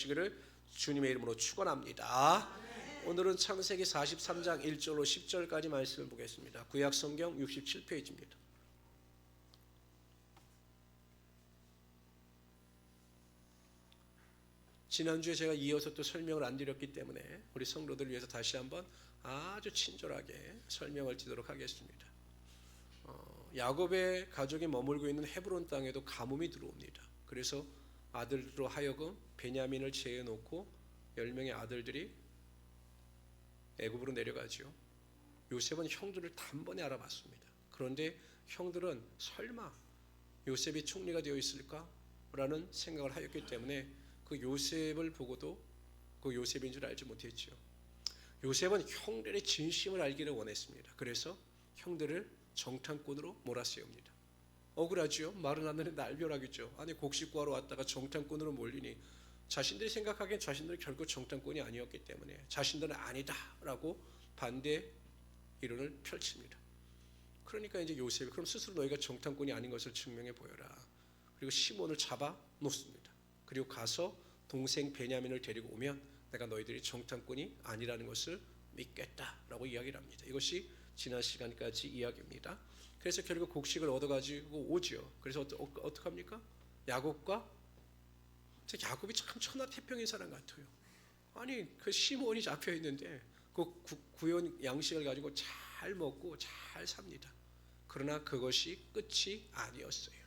시기를 주님의 이름으로 축원합니다. 오늘은 창세기 43장 1절로 10절까지 말씀을 보겠습니다. 구약 성경 67페이지입니다. 지난주에 제가 이어서 또 설명을 안 드렸기 때문에 우리 성도들을 위해서 다시 한번 아주 친절하게 설명을 드리도록 하겠습니다. 야곱의 가족이 머물고 있는 헤브론 땅에도 가뭄이 들어옵니다. 그래서 아들로 하여금 베냐민을 제어놓고 10명의 아들들이 애굽으로 내려가죠. 요셉은 형들을 단번에 알아봤습니다. 그런데 형들은 설마 요셉이 총리가 되어 있을까? 라는 생각을 하였기 때문에 그 요셉을 보고도 그 요셉인 줄 알지 못했죠. 요셉은 형들의 진심을 알기를 원했습니다. 그래서 형들을 정탐꾼으로 몰아세웁니다. 억울하지요? 말은 안 되는 날벼락이죠. 아니 곡식구하러 왔다가 정탐꾼으로 몰리니 자신들이 생각하기엔 자신들은 결코 정탐꾼이 아니었기 때문에 자신들은 아니다라고 반대 이론을 펼칩니다. 그러니까 이제 요셉이 그럼 스스로 너희가 정탐꾼이 아닌 것을 증명해 보여라. 그리고 시몬을 잡아 놓습니다. 그리고 가서 동생 베냐민을 데리고 오면 내가 너희들이 정탐꾼이 아니라는 것을 믿겠다라고 이야기를 합니다. 이것이 지난 시간까지 이야기입니다. 그래서 결국 곡식을 얻어가지고 오지요. 그래서 어떡합니까? 야곱이 참 천하태평인 사람 같아요. 아니 그 시몬이 잡혀 있는데 그 구현 양식을 가지고 잘 먹고 잘 삽니다. 그러나 그것이 끝이 아니었어요.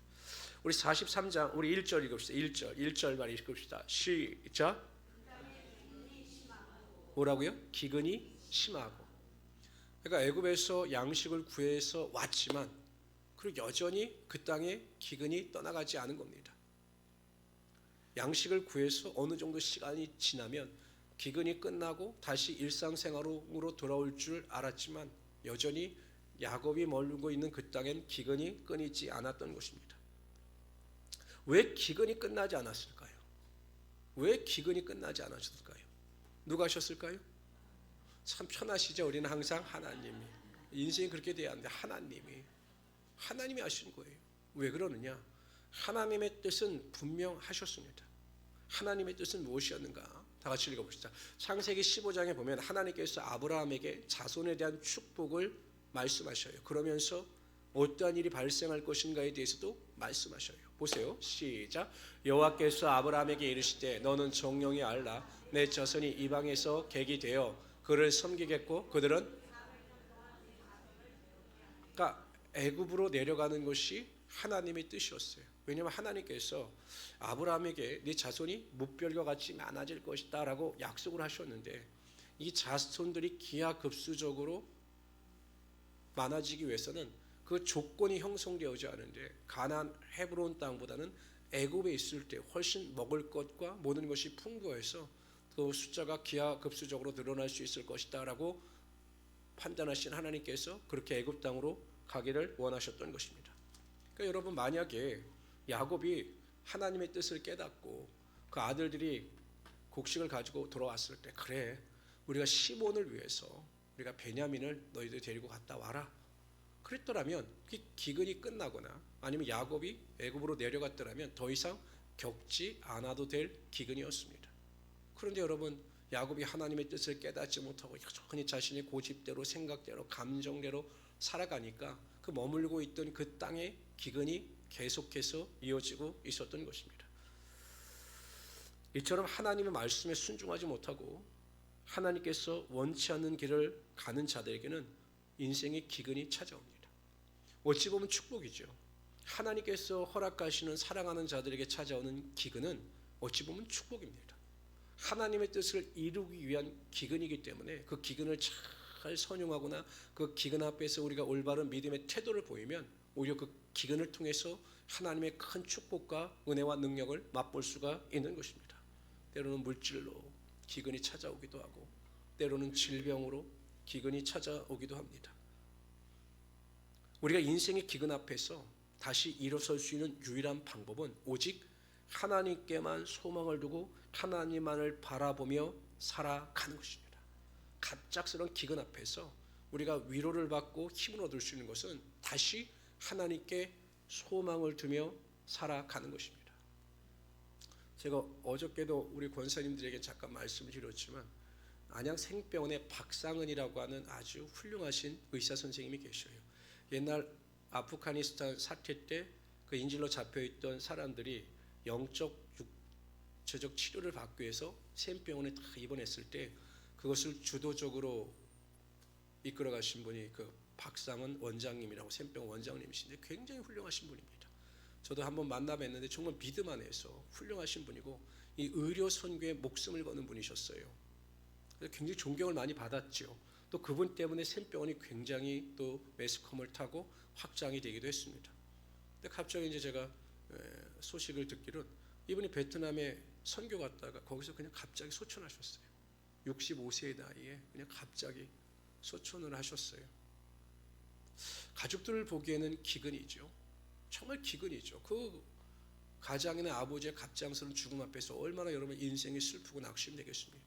우리 43장 우리 1절 읽읍시다. 1절만 읽읍시다. 시작. 뭐라고요? 기근이 심하고. 그러니까 애굽에서 양식을 구해서 왔지만 그리고 여전히 그 땅에 기근이 떠나가지 않은 겁니다. 양식을 구해서 어느 정도 시간이 지나면 기근이 끝나고 다시 일상생활로 돌아올 줄 알았지만 여전히 야곱이 머물고 있는 그 땅엔 기근이 끊이지 않았던 것입니다. 왜 기근이 끝나지 않았을까요? 왜 기근이 끝나지 않았을까요? 누가 하셨을까요? 참 편하시죠. 우리는 항상 하나님이 인생이 그렇게 돼야 하는데 하나님이 하신 거예요. 왜 그러느냐? 하나님의 뜻은 분명하셨습니다. 하나님의 뜻은 무엇이었는가? 다 같이 읽어봅시다. 창세기 15장에 보면 하나님께서 아브라함에게 자손에 대한 축복을 말씀하셔요. 그러면서 어떠한 일이 발생할 것인가에 대해서도 말씀하셔요. 보세요. 시작. 여호와께서 아브라함에게 이르시되 너는 정령이 알라 내 자손이 이방에서 객이 되어 그를 섬기겠고 그들은 그러니까 애굽으로 내려가는 것이 하나님의 뜻이었어요. 왜냐하면 하나님께서 아브라함에게 네 자손이 무별과 같이 많아질 것이다 라고 약속을 하셨는데 이 자손들이 기하급수적으로 많아지기 위해서는 그 조건이 형성되어져 하는데 가나안 헤브론 땅보다는 애굽에 있을 때 훨씬 먹을 것과 모든 것이 풍부해서 그 숫자가 기하급수적으로 늘어날 수 있을 것이다 라고 판단하신 하나님께서 그렇게 애굽 땅으로 가기를 원하셨던 것입니다. 그러니까 여러분 만약에 야곱이 하나님의 뜻을 깨닫고 그 아들들이 곡식을 가지고 돌아왔을 때 그래 우리가 시몬을 위해서 우리가 베냐민을 너희들 데리고 갔다 와라 그랬더라면 기근이 끝나거나 아니면 야곱이 애굽으로 내려갔더라면 더 이상 겪지 않아도 될 기근이었습니다. 그런데 여러분 야곱이 하나님의 뜻을 깨닫지 못하고 여전히 자신의 고집대로 생각대로 감정대로 살아가니까 그 머물고 있던 그 땅의 기근이 계속해서 이어지고 있었던 것입니다. 이처럼 하나님의 말씀에 순종하지 못하고 하나님께서 원치 않는 길을 가는 자들에게는 인생의 기근이 찾아옵니다. 어찌 보면 축복이죠. 하나님께서 허락하시는 사랑하는 자들에게 찾아오는 기근은 어찌 보면 축복입니다. 하나님의 뜻을 이루기 위한 기근이기 때문에 그 기근을 잘 선용하거나 그 기근 앞에서 우리가 올바른 믿음의 태도를 보이면 오히려 그 기근을 통해서 하나님의 큰 축복과 은혜와 능력을 맛볼 수가 있는 것입니다. 때로는 물질로 기근이 찾아오기도 하고 때로는 질병으로 기근이 찾아오기도 합니다. 우리가 인생의 기근 앞에서 다시 일어설 수 있는 유일한 방법은 오직 하나님께만 소망을 두고 하나님만을 바라보며 살아가는 것입니다. 갑작스러운 기근 앞에서 우리가 위로를 받고 힘을 얻을 수 있는 것은 다시 하나님께 소망을 두며 살아가는 것입니다. 제가 어저께도 우리 권사님들에게 잠깐 말씀을 드렸지만 안양 생병원에 박상은이라고 하는 아주 훌륭하신 의사 선생님이 계셔요. 옛날 아프가니스탄 사태 때 그 인질로 잡혀있던 사람들이 영적 육체적 치료를 받기 위해서 생병원에 다 입원했을 때 그것을 주도적으로 이끌어 가신 분이 그 박상은 원장님이라고 생병원 원장님이신데 굉장히 훌륭하신 분입니다. 저도 한번 만나 뵀는데 정말 믿음 안에서 훌륭하신 분이고 이 의료 선교에 목숨을 거는 분이셨어요. 그래서 굉장히 존경을 많이 받았죠. 또 그분 때문에 생병원이 굉장히 또 매스컴을 타고 확장이 되기도 했습니다. 근데 갑자기 이제 제가 소식을 듣기로는 이분이 베트남에 선교 갔다가 거기서 그냥 갑자기 소천하셨어요. 65세의 나이에 그냥 갑자기 소천을 하셨어요. 가족들을 보기에는 기근이죠. 정말 기근이죠. 그 가장이나 아버지의 갑작스러운 죽음 앞에서 얼마나 여러분 인생이 슬프고 낙심되겠습니까?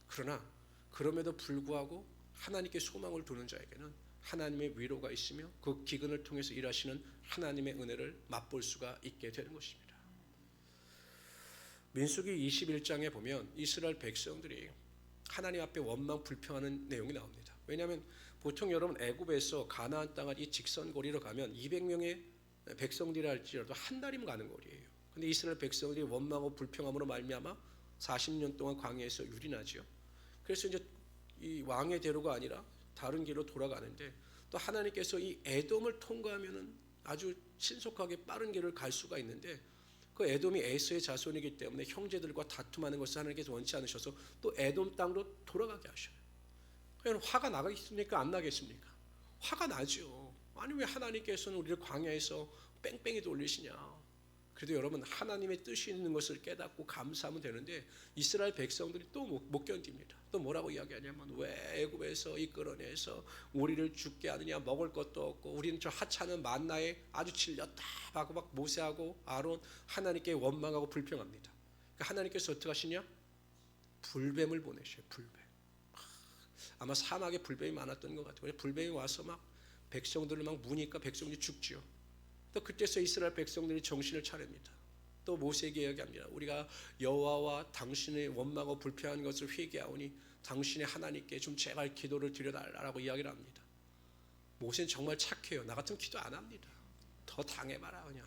그러나 그럼에도 불구하고 하나님께 소망을 두는 자에게는 하나님의 위로가 있으며 그 기근을 통해서 일하시는 하나님의 은혜를 맛볼 수가 있게 되는 것입니다. 민수기 21장에 보면 이스라엘 백성들이 하나님 앞에 원망 불평하는 내용이 나옵니다. 왜냐하면 보통 여러분 애굽에서 가나안 땅을 이 직선거리로 가면 200명의 백성들이 할지라도 한 달이면 가는 거리예요. 근데 이스라엘 백성들이 원망하고 불평함으로 말미암아 40년 동안 광야에서 유린하죠. 그래서 이제 이 왕의 대로가 아니라 다른 길로 돌아가는데 또 하나님께서 이 에돔을 통과하면은 아주 신속하게 빠른 길을 갈 수가 있는데 그 에돔이 에서의 자손이기 때문에 형제들과 다툼하는 것을 하나님께서 원치 않으셔서 또 에돔 땅으로 돌아가게 하셔요. 그냥 화가 나겠습니까? 안 나겠습니까? 화가 나죠. 아니 왜 하나님께서는 우리를 광야에서 뺑뺑이 돌리시냐? 그래도 여러분 하나님의 뜻이 있는 것을 깨닫고 감사하면 되는데 이스라엘 백성들이 또 못 견딥니다. 또 뭐라고 이야기하냐면 왜 애굽에서 이끌어내서 우리를 죽게 하느냐, 먹을 것도 없고 우리는 저 하찮은 만나에 아주 질렸다 하고 막 모세하고 아론 하나님께 원망하고 불평합니다. 그러니까 하나님께서 어떻게 하시냐? 불뱀을 보내셔요. 불뱀. 아마 사막에 불뱀이 많았던 것 같아요. 불뱀이 와서 막 백성들을 막 무니까 백성들이 죽죠. 또 그때서 이스라엘 백성들이 정신을 차립니다. 또 모세에게 이야기합니다. 우리가 여호와와 당신의 원망하고 불평한 것을 회개하오니 당신의 하나님께 좀 제발 기도를 드려달라고 이야기를 합니다. 모세는 정말 착해요. 나 같으면 기도 안 합니다. 더 당해봐라 그냥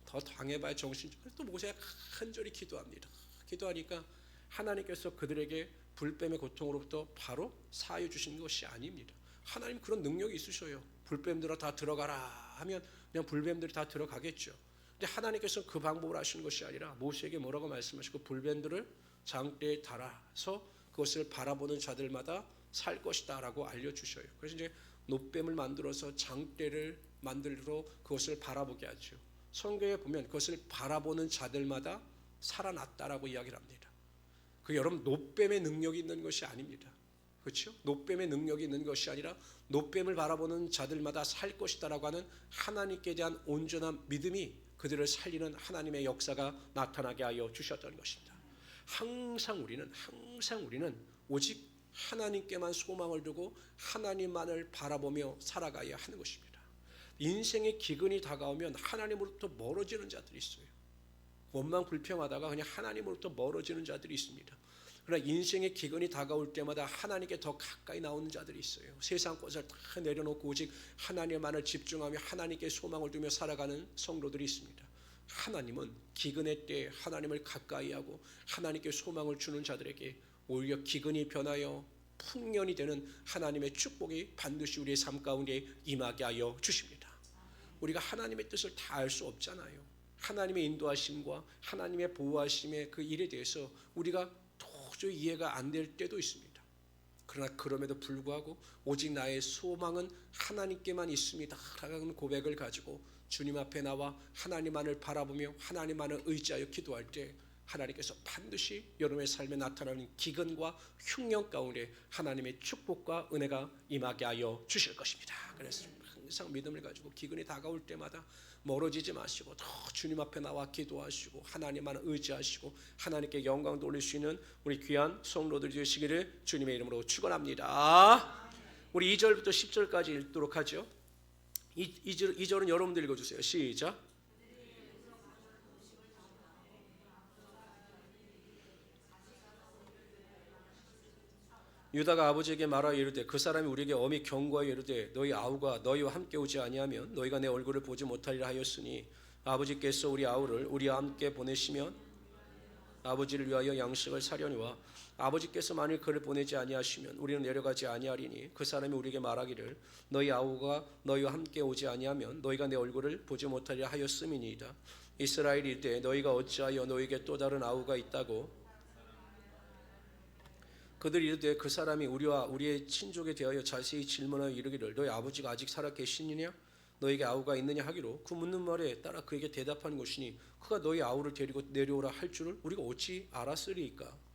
더 당해봐야 정신. 또 모세가 간절히 기도합니다. 기도하니까 하나님께서 그들에게 불뱀의 고통으로부터 바로 사유 주신 것이 아닙니다. 하나님 그런 능력이 있으셔요. 불뱀들아 다 들어가라 하면 그냥 불뱀들이 다 들어가겠죠. 근데 하나님께서는 그 방법을 하시는 것이 아니라 모세에게 뭐라고 말씀하시고 불뱀들을 장대에 달아서 그것을 바라보는 자들마다 살 것이다 라고 알려주셔요. 그래서 이제 놋뱀을 만들어서 장대를 만들어 그것을 바라보게 하죠. 성경에 보면 그것을 바라보는 자들마다 살아났다라고 이야기를 합니다. 그 여러분 놋뱀의 능력이 있는 것이 아닙니다. 그렇죠? 놋뱀의 능력이 있는 것이 아니라 놋뱀을 바라보는 자들마다 살 것이다라고 하는 하나님께 대한 온전한 믿음이 그들을 살리는 하나님의 역사가 나타나게 하여 주셨던 것입니다. 항상 우리는 오직 하나님께만 소망을 두고 하나님만을 바라보며 살아가야 하는 것입니다. 인생의 기근이 다가오면 하나님으로부터 멀어지는 자들이 있어요. 원망 불평하다가 그냥 하나님으로부터 멀어지는 자들이 있습니다. 그러나 인생의 기근이 다가올 때마다 하나님께 더 가까이 나오는 자들이 있어요. 세상 것을 다 내려놓고 오직 하나님만을 집중하며 하나님께 소망을 두며 살아가는 성도들이 있습니다. 하나님은 기근의 때에 하나님을 가까이 하고 하나님께 소망을 주는 자들에게 오히려 기근이 변하여 풍년이 되는 하나님의 축복이 반드시 우리의 삶 가운데 임하게 하여 주십니다. 우리가 하나님의 뜻을 다 알 수 없잖아요. 하나님의 인도하심과 하나님의 보호하심의 그 일에 대해서 우리가 도저히 이해가 안 될 때도 있습니다. 그러나 그럼에도 불구하고 오직 나의 소망은 하나님께만 있습니다 라는 고백을 가지고 주님 앞에 나와 하나님만을 바라보며 하나님만을 의지하여 기도할 때 하나님께서 반드시 여러분의 삶에 나타나는 기근과 흉년 가운데 하나님의 축복과 은혜가 임하게 하여 주실 것입니다. 그래서 항상 믿음을 가지고 기근이 다가올 때마다 멀어지지 마시고 더 주님 앞에 나와 기도하시고 하나님만 의지하시고 하나님께 영광 돌릴 수 있는 우리 귀한 성도들이 되시기를 주님의 이름으로 축원합니다. 우리 2절부터 10절까지 읽도록 하죠. 2절은 여러분들 읽어주세요. 시작. 유다가 아버지에게 말하여 이르되 그 사람이 우리에게 엄히 경고하여 이르되 너희 아우가 너희와 함께 오지 아니하면 너희가 내 얼굴을 보지 못하리라 하였으니 아버지께서 우리 아우를 우리와 함께 보내시면 아버지를 위하여 양식을 사려니와 아버지께서 만일 그를 보내지 아니하시면 우리는 내려가지 아니하리니 그 사람이 우리에게 말하기를 너희 아우가 너희와 함께 오지 아니하면 너희가 내 얼굴을 보지 못하리라 하였음이니이다. 이스라엘이 이르되 너희가 어찌하여 너희에게 또 다른 아우가 있다고 그들이 이르되 그 사람이 우리와 우리의 친족에 대하여 자세히 질문하여 이르기를 너희 아버지가 아직 살아 계시느냐 너에게 아우가 있느냐 하기로 그 묻는 말에 따라 그에게 대답하는 것이니 그가 너희 아우를 데리고 내려오라 할 줄을 우리가 어찌 알았으리이까.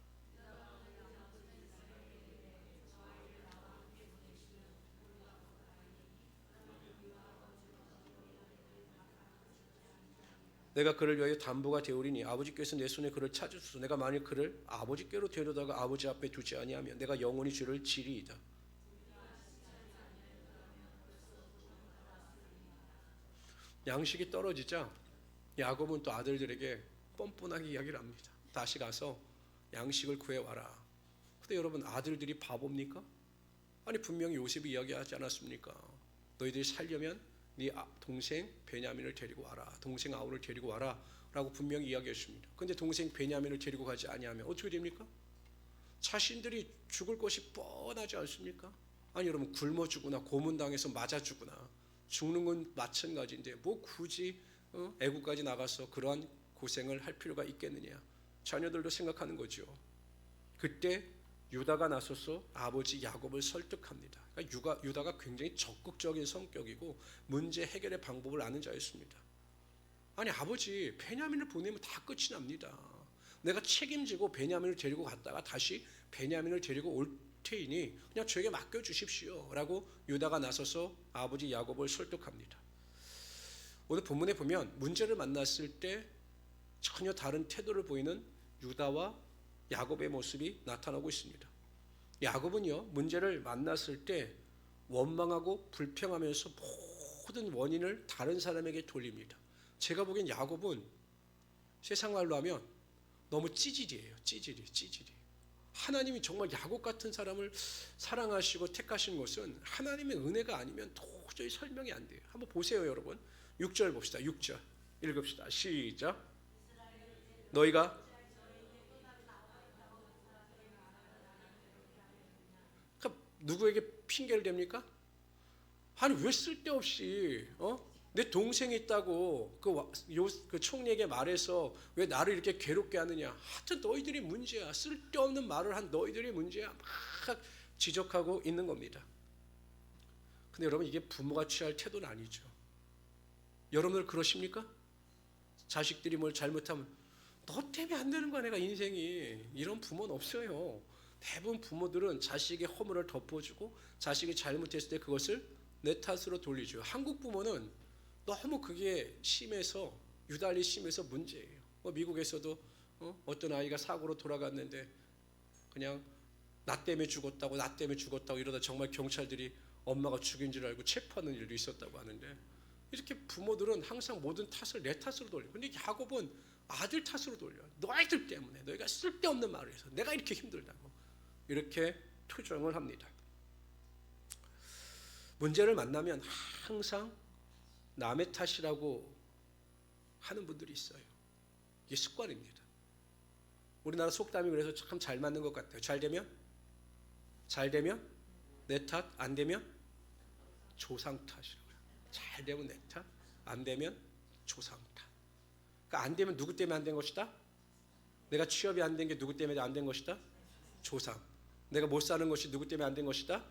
내가 그를 위하여 담보가 되오리니 아버지께서 내 손에 그를 찾으소서. 내가 만일 그를 아버지께로 데려다가 아버지 앞에 두지 아니하면 내가 영원히 죄를 지리이다. 양식이 떨어지자 야곱은 또 아들들에게 뻔뻔하게 이야기를 합니다. 다시 가서 양식을 구해와라. 근데 여러분 아들들이 바보입니까? 아니 분명히 요셉이 이야기하지 않았습니까? 너희들이 살려면 네 동생 베냐민을 데리고 와라. 동생 아우를 데리고 와라 라고 분명히 이야기했습니다. 그런데 동생 베냐민을 데리고 가지 아니하면 어떻게 됩니까? 자신들이 죽을 것이 뻔하지 않습니까? 아니 여러분 굶어 죽거나 고문당해서 맞아 죽거나 죽는 건 마찬가지인데 뭐 굳이 애국까지 나가서 그러한 고생을 할 필요가 있겠느냐. 자녀들도 생각하는 거죠. 그때 유다가 나서서 아버지 야곱을 설득합니다. 그러니까 유다가 굉장히 적극적인 성격이고 문제 해결의 방법을 아는 자였습니다. 아니 아버지 베냐민을 보내면 다 끝이 납니다. 내가 책임지고 베냐민을 데리고 갔다가 다시 베냐민을 데리고 올 테이니 그냥 저에게 맡겨주십시오 라고 유다가 나서서 아버지 야곱을 설득합니다. 오늘 본문에 보면 문제를 만났을 때 전혀 다른 태도를 보이는 유다와 야곱의 모습이 나타나고 있습니다. 야곱은요 문제를 만났을 때 원망하고 불평하면서 모든 원인을 다른 사람에게 돌립니다. 제가 보기엔 야곱은 세상 말로 하면 너무 찌질이에요. 찌질이. 하나님이 정말 야곱 같은 사람을 사랑하시고 택하신 것은 하나님의 은혜가 아니면 도저히 설명이 안 돼요. 한번 보세요 여러분. 6절 봅시다. 6절 읽읍시다. 시작. 너희가 누구에게 핑계를 댑니까? 아니 왜 쓸데없이 내 동생이 있다고 그 총리에게 말해서 왜 나를 이렇게 괴롭게 하느냐. 하여튼 너희들이 문제야. 쓸데없는 말을 한 너희들이 문제야. 막 지적하고 있는 겁니다. 근데 여러분 이게 부모가 취할 태도는 아니죠. 여러분들 그러십니까? 자식들이 뭘 잘못하면 너 때문에 안 되는 거야 내가 인생이. 이런 부모는 없어요. 대부분 부모들은 자식의 허물을 덮어주고 자식이 잘못했을 때 그것을 내 탓으로 돌리죠. 한국 부모는 너무 그게 심해서 유달리 심해서 문제예요. 미국에서도 어떤 아이가 사고로 돌아갔는데 그냥 나 때문에 죽었다고 이러다 정말 경찰들이 엄마가 죽인 줄 알고 체포하는 일도 있었다고 하는데 이렇게 부모들은 항상 모든 탓을 내 탓으로 돌려요. 근데 야곱은 아들 탓으로 돌려요. 너희들 때문에 너희가 쓸데없는 말을 해서 내가 이렇게 힘들다고 이렇게 투정을 합니다. 문제를 만나면 항상 남의 탓이라고 하는 분들이 있어요. 이게 습관입니다. 우리나라 속담이 그래서 참 잘 맞는 것 같아요. 잘 되면 내 탓, 안 되면 조상 탓이라고요. 잘 되면 내 탓, 안 되면 조상 탓. 그러니까 안 되면 누구 때문에 안 된 것이다? 내가 취업이 안 된 게 누구 때문에 안 된 것이다? 조상. 내가 못 사는 것이 누구 때문에 안 된 것이다?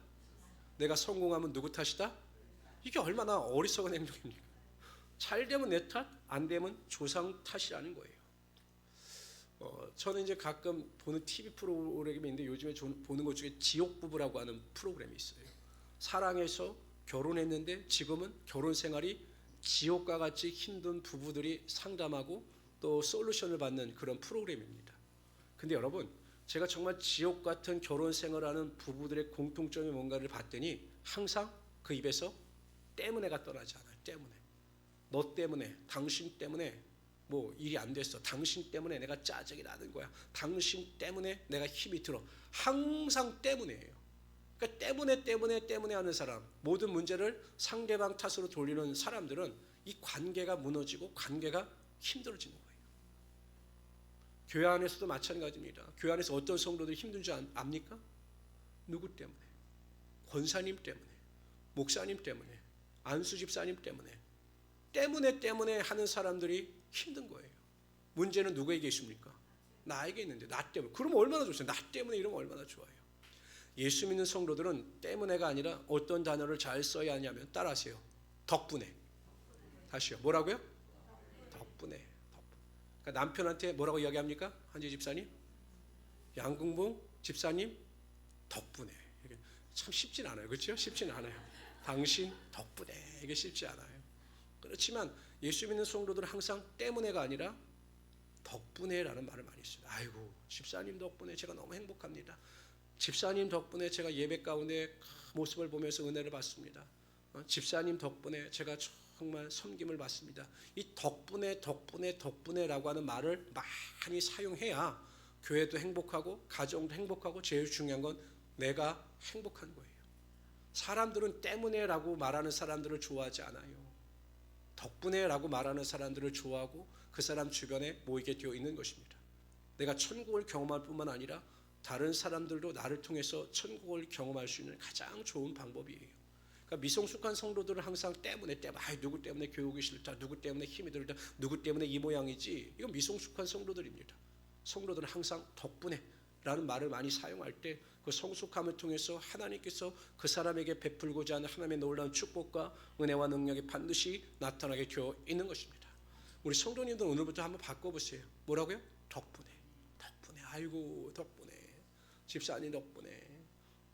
내가 성공하면 누구 탓이다? 이게 얼마나 어리석은 행동입니까? 잘 되면 내 탓, 안 되면 조상 탓이라는 거예요. 저는 이제 가끔 보는 TV 프로그램이 있는데 요즘에 보는 것 중에 지옥부부라고 하는 프로그램이 있어요. 사랑해서 결혼했는데 지금은 결혼 생활이 지옥과 같이 힘든 부부들이 상담하고 또 솔루션을 받는 그런 프로그램입니다. 근데 여러분 제가 정말 지옥 같은 결혼 생활하는 부부들의 공통점이 뭔가를 봤더니 항상 그 입에서 때문에가 떠나지 않아요. 때문에. 너 때문에, 당신 때문에 뭐 일이 안 됐어. 당신 때문에 내가 짜증이 나는 거야. 당신 때문에 내가 힘이 들어. 항상 때문에예요. 그러니까 때문에 하는 사람, 모든 문제를 상대방 탓으로 돌리는 사람들은 이 관계가 무너지고 관계가 힘들어지는 거예요. 교회 안에서도 마찬가지입니다. 교회 안에서 어떤 성도들이 힘든 줄 압니까? 누구 때문에? 권사님 때문에, 목사님 때문에, 안수 집사님 때문에 하는 사람들이 힘든 거예요. 문제는 누구에게 있습니까? 나에게 있는데, 나 때문에. 그러면 얼마나 좋습니나 때문에 이러면 얼마나 좋아요. 예수 믿는 성도들은 때문에가 아니라 어떤 단어를 잘 써야 하냐면, 따라하세요. 덕분에. 다시요. 뭐라고요? 덕분에. 그러니까 남편한테 뭐라고 이야기합니까? 한지 집사님? 양궁봉 집사님? 덕분에. 이게 참 쉽진 않아요. 그렇죠? 쉽진 않아요. 당신 덕분에. 이게 쉽지 않아요. 그렇지만 예수 믿는 성도들은 항상 때문에가 아니라 덕분에라는 말을 많이 써요. 아이고, 집사님 덕분에 제가 너무 행복합니다. 집사님 덕분에 제가 예배 가운데 모습을 보면서 은혜를 받습니다. 집사님 덕분에 제가 정말 섬김을 받습니다. 이 덕분에라고 하는 말을 많이 사용해야 교회도 행복하고 가정도 행복하고 제일 중요한 건 내가 행복한 거예요. 사람들은 때문에라고 말하는 사람들을 좋아하지 않아요. 덕분에라고 말하는 사람들을 좋아하고 그 사람 주변에 모이게 되어 있는 것입니다. 내가 천국을 경험할 뿐만 아니라 다른 사람들도 나를 통해서 천국을 경험할 수 있는 가장 좋은 방법이에요. 그러니까 미성숙한 성도들은 항상 누구 때문에 교육이 싫다, 누구 때문에 힘이 들다, 누구 때문에 이 모양이지. 이건 미성숙한 성도들입니다. 성도들은 항상 덕분에라는 말을 많이 사용할 때 그 성숙함을 통해서 하나님께서 그 사람에게 베풀고자 하는 하나님의 놀라운 축복과 은혜와 능력이 반드시 나타나게 되어 있는 것입니다. 우리 성도님들 오늘부터 한번 바꿔보세요. 뭐라고요? 덕분에. 아이고, 덕분에. 집사님 덕분에.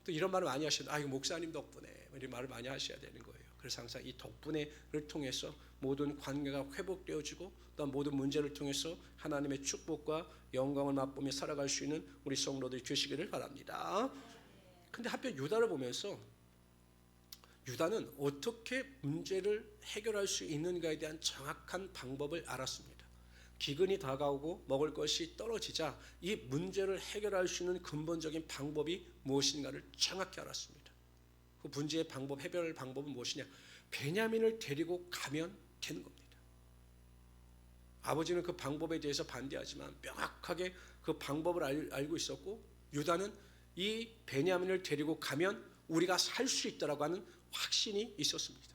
또 이런 말을 많이 하셔야 돼요. 아이고, 목사님 덕분에. 이런 말을 많이 하셔야 되는 거예요. 그래서 항상 이 덕분에를 통해서 모든 관계가 회복되어지고 또 모든 문제를 통해서 하나님의 축복과 영광을 맛보며 살아갈 수 있는 우리 성도들이 되시기를 바랍니다. 근데 하필 유다를 보면서 유다는 어떻게 문제를 해결할 수 있는가에 대한 정확한 방법을 알았습니다. 기근이 다가오고 먹을 것이 떨어지자 이 문제를 해결할 수 있는 근본적인 방법이 무엇인가를 정확히 알았습니다. 그 문제의 방법, 해결 방법은 무엇이냐? 베냐민을 데리고 가면 되는 겁니다. 아버지는 그 방법에 대해서 반대하지만 명확하게 그 방법을 알고 있었고, 유다는 이 베냐민을 데리고 가면 우리가 살 수 있다라고 하는 확신이 있었습니다.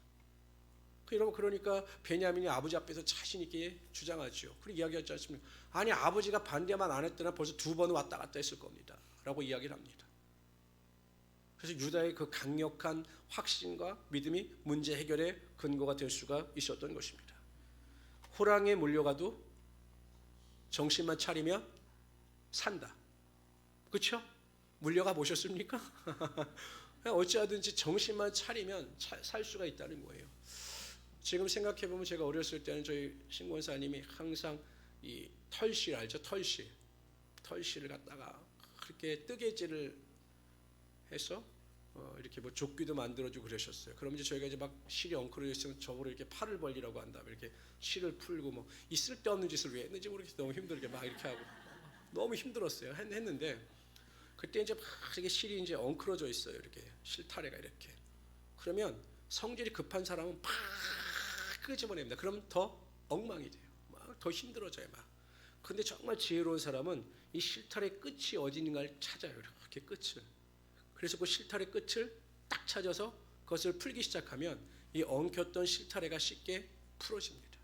여러분, 그러니까 베냐민이 아버지 앞에서 자신 있게 주장하죠. 그리고 이야기하지 않습니까? 아니, 아버지가 반대만 안 했더나 벌써 2번 왔다 갔다 했을 겁니다 라고 이야기를 합니다. 그래서 유다의 그 강력한 확신과 믿음이 문제 해결의 근거가 될 수가 있었던 것입니다. 호랑이에 물려가도 정신만 차리면 산다. 그렇죠? 물려가 보셨습니까? 어찌하든지 정신만 차리면 살 수가 있다는 거예요. 지금 생각해보면 제가 어렸을 때는 저희 신권사님이 항상 이 털실 알죠? 털실을 갖다가 그렇게 뜨개질을 해서 이렇게 뭐 조끼도 만들어주고 그러셨어요. 그럼 이제 저희가 이제 막 실이 엉클어졌으면 저거를 이렇게 팔을 벌리라고 한 다음에 이렇게 실을 풀고 뭐 이 쓸데없는 짓을 왜 했는지 모르겠어요. 너무 힘들게 막 이렇게 하고 너무 힘들었어요. 했는데 그때 이제 막 이렇게 실이 이제 엉클어져 있어요. 이렇게 실타래가 이렇게. 그러면 성질이 급한 사람은 팍 끄집어냅니다. 그러면 더 엉망이 돼요. 막 더 힘들어져요. 막. 근데 정말 지혜로운 사람은 이 실타래 끝이 어디 있는가를 찾아요. 이렇게 끝을. 그래서 그 실타래 끝을 딱 찾아서 그것을 풀기 시작하면 이 엉켰던 실타래가 쉽게 풀어집니다.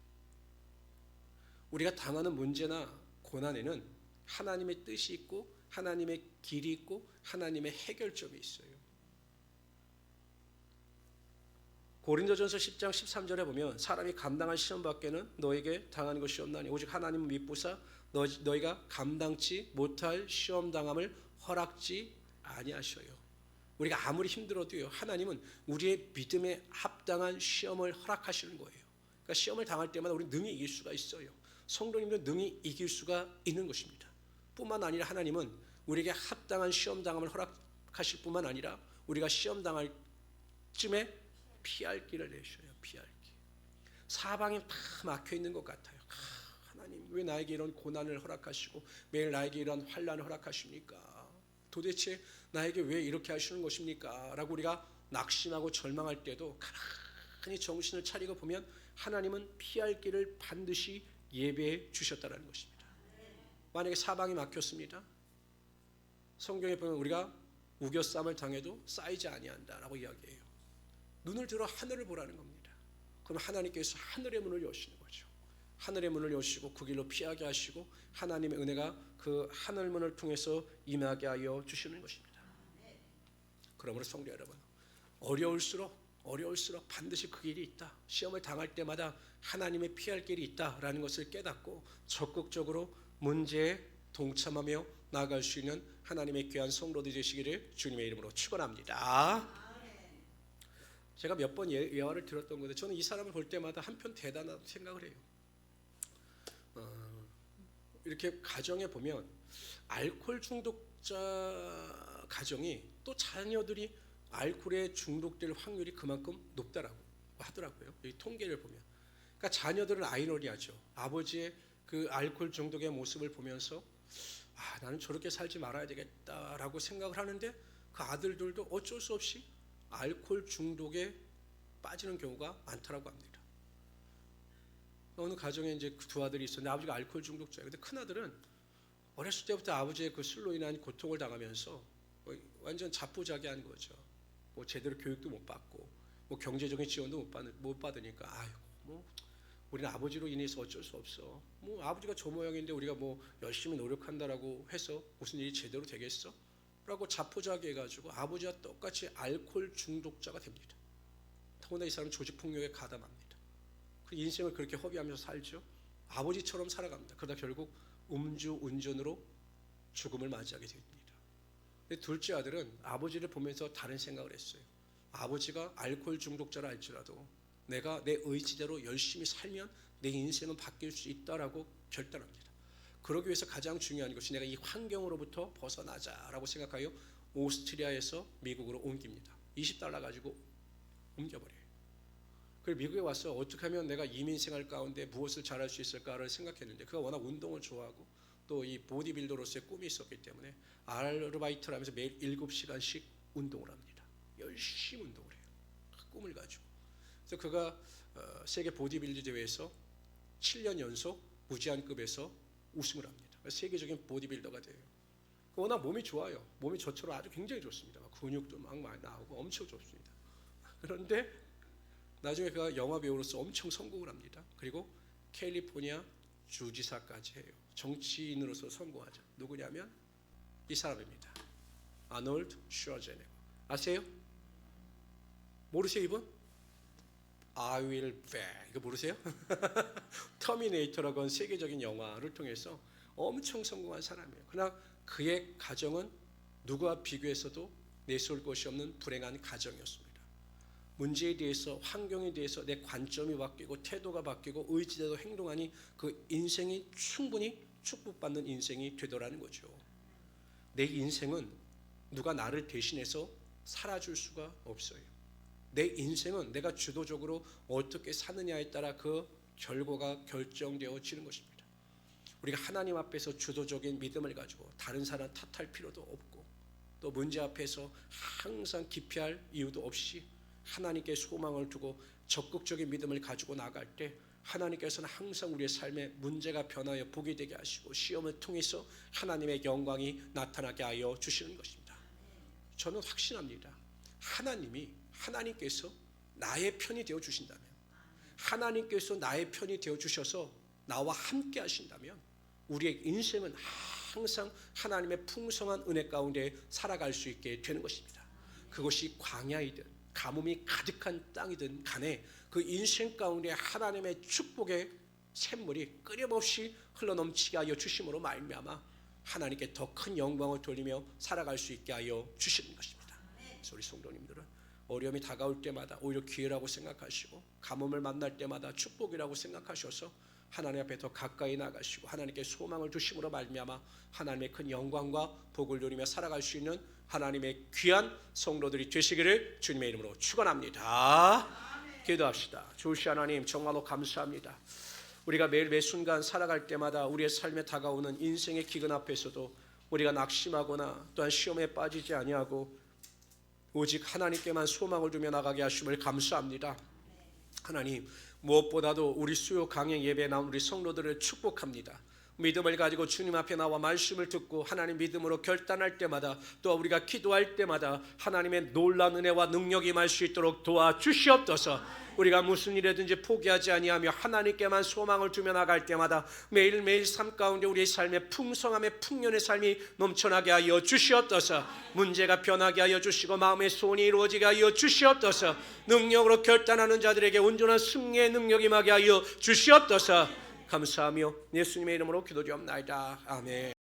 우리가 당하는 문제나 고난에는 하나님의 뜻이 있고 하나님의 길이 있고 하나님의 해결점이 있어요. 고린도전서 10장 13절에 보면 사람이 감당할 시험 밖에는 너에게 당하는 것이 없나니 오직 하나님은 미쁘사 너희가 감당치 못할 시험 당함을 허락지 아니하셔요. 우리가 아무리 힘들어도요, 하나님은 우리의 믿음에 합당한 시험을 허락하시는 거예요. 그러니까 시험을 당할 때마다 우리 능히 이길 수가 있어요. 성도님도 능히 이길 수가 있는 것입니다. 뿐만 아니라 하나님은 우리에게 합당한 시험 당함을 허락하실 뿐만 아니라 우리가 시험 당할 쯤에 피할 길을 내셔요. 피할 길. 사방이 다 막혀 있는 것 같아요. 하나님 왜 나에게 이런 고난을 허락하시고 매일 나에게 이런 환난을 허락하십니까? 도대체 나에게 왜 이렇게 하시는 것입니까? 라고 우리가 낙심하고 절망할 때도 가만히 정신을 차리고 보면 하나님은 피할 길을 반드시 예배해 주셨다는 것입니다. 만약에 사방이 막혔습니다. 성경에 보면 우리가 우겨쌈을 당해도 쌓이지 아니한다라고 이야기해요. 눈을 들어 하늘을 보라는 겁니다. 그럼 하나님께서 하늘의 문을 여시는 거죠. 하늘의 문을 여시고 그 길로 피하게 하시고 하나님의 은혜가 그 하늘 문을 통해서 임하게 하여 주시는 것입니다. 그러므로 성도 여러분, 어려울수록 반드시 그 길이 있다. 시험을 당할 때마다 하나님의 피할 길이 있다라는 것을 깨닫고 적극적으로 문제에 동참하며 나아갈 수 있는 하나님의 귀한 성도들 되시기를 주님의 이름으로 축원합니다. 제가 몇 번 예화를 들었던 건데 저는 이 사람을 볼 때마다 한편 대단하다고 생각을 해요. 이렇게 가정에 보면 알코올 중독자 가정이 또 자녀들이 알코올에 중독될 확률이 그만큼 높다라고 하더라고요. 이 통계를 보면. 그러니까 자녀들은 아이러니하죠. 아버지의 그 알코올 중독의 모습을 보면서 나는 저렇게 살지 말아야 되겠다라고 생각을 하는데 그 아들들도 어쩔 수 없이 알코올 중독에 빠지는 경우가 많다라고 합니다. 어느 가정에 이제 두 아들이 있었는데 아버지가 알코올 중독자예요. 근데 큰 아들은 어렸을 때부터 아버지의 그 술로 인한 고통을 당하면서 완전 자포자기한 거죠. 뭐 제대로 교육도 못 받고 뭐 경제적인 지원도 못 받으니까 우리는 아버지로 인해서 어쩔 수 없어. 뭐 아버지가 저 모양인데 우리가 뭐 열심히 노력한다라고 해서 무슨 일이 제대로 되겠어? 라고 자포자기해가지고 아버지와 똑같이 알코올 중독자가 됩니다. 더구나 이 사람은 조직폭력에 가담합니다. 그 인생을 그렇게 허비하면서 살죠. 아버지처럼 살아갑니다. 그러다 결국 음주운전으로 죽음을 맞이하게 됩니다. 둘째 아들은 아버지를 보면서 다른 생각을 했어요. 아버지가 알코올 중독자라 할지라도 내가 내 의지대로 열심히 살면 내 인생은 바뀔 수 있다라고 결단합니다. 그러기 위해서 가장 중요한 것이 내가 이 환경으로부터 벗어나자라고 생각하여 오스트리아에서 미국으로 옮깁니다. $20 가지고 옮겨버려요. 그리고 미국에 와서 어떻게 하면 내가 이민생활 가운데 무엇을 잘할 수 있을까를 생각했는데 그가 워낙 운동을 좋아하고 또 이 보디빌더로서의 꿈이 있었기 때문에 아르바이트를 하면서 매일 7시간씩 운동을 합니다. 열심히 운동을 해요. 꿈을 가지고. 그래서 그가 세계 보디빌더 대회에서 7년 연속 무제한급에서 우승을 합니다. 세계적인 보디빌더가 돼요. 워낙 몸이 좋아요. 몸이 저처럼 아주 굉장히 좋습니다. 근육도 막 많이 나오고 엄청 좋습니다. 그런데 나중에 그가 영화 배우로서 엄청 성공을 합니다. 그리고 캘리포니아 주지사까지 해요. 정치인으로서 성공하죠. 누구냐면 이 사람입니다. 아놀드 슈워제네거. 아세요? 모르세요 이분? I will back. 이거 모르세요? 터미네이터라고 하는 세계적인 영화를 통해서 엄청 성공한 사람이에요. 그러나 그의 가정은 누구와 비교해서도 내세울 것이 없는 불행한 가정이었습니다. 문제에 대해서 환경에 대해서 내 관점이 바뀌고 태도가 바뀌고 의지대로 행동하니 그 인생이 충분히 축복받는 인생이 되더라는 거죠. 내 인생은 누가 나를 대신해서 살아줄 수가 없어요. 내 인생은 내가 주도적으로 어떻게 사느냐에 따라 그 결과가 결정되어지는 것입니다. 우리가 하나님 앞에서 주도적인 믿음을 가지고 다른 사람 탓할 필요도 없고 또 문제 앞에서 항상 기피할 이유도 없이 하나님께 소망을 두고 적극적인 믿음을 가지고 나갈 때 하나님께서는 항상 우리의 삶에 문제가 변하여 복이 되게 하시고 시험을 통해서 하나님의 영광이 나타나게 하여 주시는 것입니다. 저는 확신합니다. 하나님께서 나의 편이 되어 주신다면, 하나님께서 나의 편이 되어 주셔서 나와 함께 하신다면 우리의 인생은 항상 하나님의 풍성한 은혜 가운데 살아갈 수 있게 되는 것입니다. 그것이 광야이든 가뭄이 가득한 땅이든 간에 그 인생 가운데 하나님의 축복의 샘물이 끊임없이 흘러넘치게 하여 주심으로 말미암아 하나님께 더 큰 영광을 돌리며 살아갈 수 있게 하여 주시는 것입니다. 그래서 우리 성도님들은 어려움이 다가올 때마다 오히려 기회라고 생각하시고 가뭄을 만날 때마다 축복이라고 생각하셔서 하나님 앞에 더 가까이 나가시고 하나님께 소망을 두심으로 말미암아 하나님의 큰 영광과 복을 누리며 살아갈 수 있는 하나님의 귀한 성도들이 되시기를 주님의 이름으로 축원합니다. 기도합시다. 주시 하나님 정말로 감사합니다. 우리가 매일 매 순간 살아갈 때마다 우리의 삶에 다가오는 인생의 기근 앞에서도 우리가 낙심하거나 또한 시험에 빠지지 아니하고 오직 하나님께만 소망을 두며 나가게 하심을 감사합니다. 하나님, 무엇보다도 우리 수요 강행 예배에 나온 우리 성도들을 축복합니다. 믿음을 가지고 주님 앞에 나와 말씀을 듣고 하나님 믿음으로 결단할 때마다, 또 우리가 기도할 때마다 하나님의 놀라운 은혜와 능력이 임할 수 있도록 도와주시옵소서. 우리가 무슨 일이든지 포기하지 아니하며 하나님께만 소망을 두며 나갈 때마다 매일매일 삶 가운데 우리의 삶의 풍성함의 풍년의 삶이 넘쳐나게 하여 주시옵소서. 문제가 변하게 하여 주시고 마음의 소원이 이루어지게 하여 주시옵소서. 능력으로 결단하는 자들에게 온전한 승리의 능력이 임하게 하여 주시옵소서. 감사하며 예수님의 이름으로 기도드리옵나이다. 아멘.